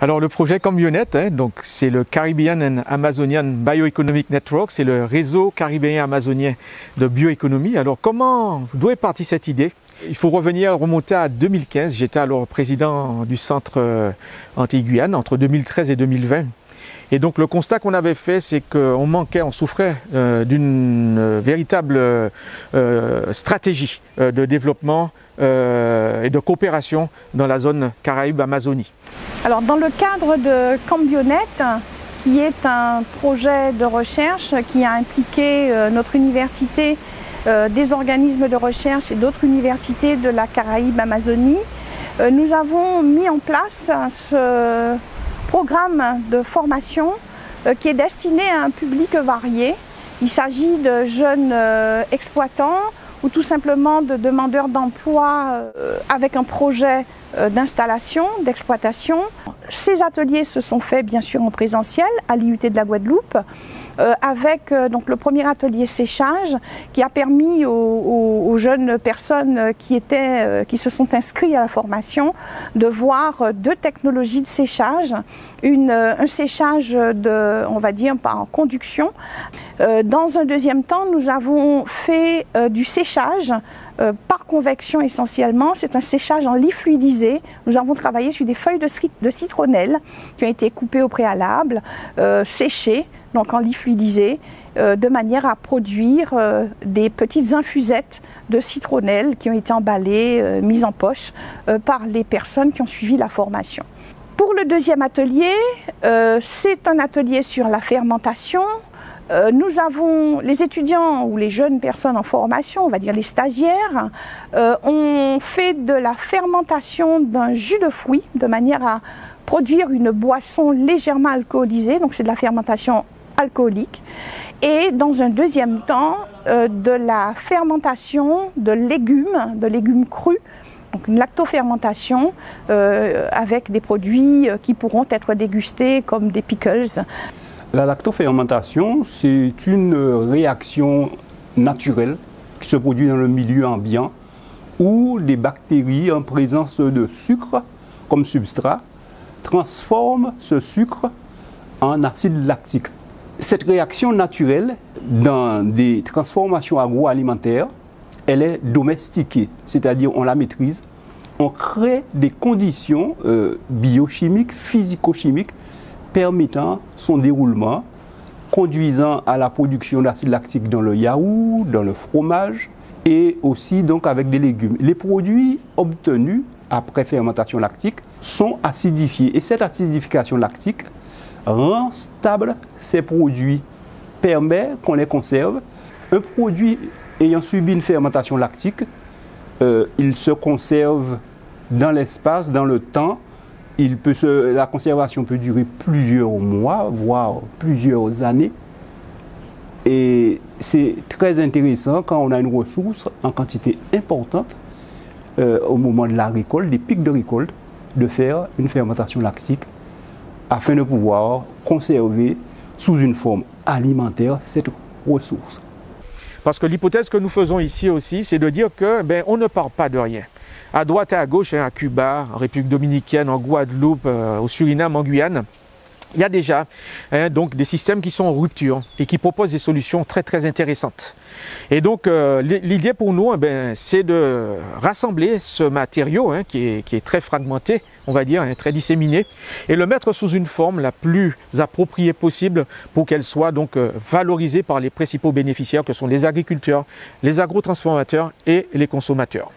Alors le projet Cambionette, donc c'est le Caribbean and Amazonian Bioeconomic Network, c'est le réseau caribéen-amazonien de bioéconomie. Alors d'où est partie cette idée? Il faut remonter à 2015. J'étais alors président du centre Antilles-Guyane entre 2013 et 2020. Et donc le constat qu'on avait fait, c'est on souffrait d'une véritable stratégie de développement et de coopération dans la zone Caraïbes-Amazonie. Alors dans le cadre de Cambionette, qui est un projet de recherche qui a impliqué notre université, des organismes de recherche et d'autres universités de la Caraïbe-Amazonie, nous avons mis en place ce programme de formation qui est destiné à un public varié. Il s'agit de jeunes exploitants ou tout simplement de demandeurs d'emploi avec un projet d'installation, d'exploitation. Ces ateliers se sont faits bien sûr en présentiel à l'IUT de la Guadeloupe, avec donc le premier atelier séchage qui a permis aux jeunes personnes qui se sont inscrits à la formation de voir deux technologies de séchage, un séchage on va dire par conduction. Dans un deuxième temps, nous avons fait du séchage par convection essentiellement. C'est un séchage en lit fluidisé. Nous avons travaillé sur des feuilles de citronnelle qui ont été coupées au préalable, séchées, donc en lit fluidisé, de manière à produire des petites infusettes de citronnelle qui ont été emballées, mises en poche par les personnes qui ont suivi la formation. Pour le deuxième atelier, c'est un atelier sur la fermentation. Nous avons les étudiants ou les jeunes personnes en formation, on va dire les stagiaires, ont fait de la fermentation d'un jus de fruits de manière à produire une boisson légèrement alcoolisée, donc c'est de la fermentation alcoolique. Et dans un deuxième temps, de la fermentation de légumes crus, donc une lactofermentation avec des produits qui pourront être dégustés comme des pickles. La lactofermentation, c'est une réaction naturelle qui se produit dans le milieu ambiant où des bactéries en présence de sucre comme substrat transforment ce sucre en acide lactique. Cette réaction naturelle dans des transformations agroalimentaires, elle est domestiquée, c'est-à-dire on la maîtrise, on crée des conditions biochimiques, physico-chimiques permettant son déroulement, conduisant à la production d'acide lactique dans le yaourt, dans le fromage et aussi donc avec des légumes. Les produits obtenus après fermentation lactique sont acidifiés et cette acidification lactique rend stable ces produits, permet qu'on les conserve. Un produit ayant subi une fermentation lactique, il se conserve dans l'espace, dans le temps. La conservation peut durer plusieurs mois, voire plusieurs années. Et c'est très intéressant quand on a une ressource en quantité importante au moment de la récolte, des pics de récolte, de faire une fermentation lactique afin de pouvoir conserver sous une forme alimentaire cette ressource. Parce que l'hypothèse que nous faisons ici aussi, c'est de dire que on ne part pas de rien. À droite et à gauche, à Cuba, en République dominicaine, en Guadeloupe, au Suriname, en Guyane, il y a déjà donc des systèmes qui sont en rupture et qui proposent des solutions très très intéressantes. Et donc l'idée pour nous, c'est de rassembler ce matériau qui est très fragmenté, on va dire, très disséminé, et le mettre sous une forme la plus appropriée possible pour qu'elle soit donc valorisée par les principaux bénéficiaires que sont les agriculteurs, les agrotransformateurs et les consommateurs.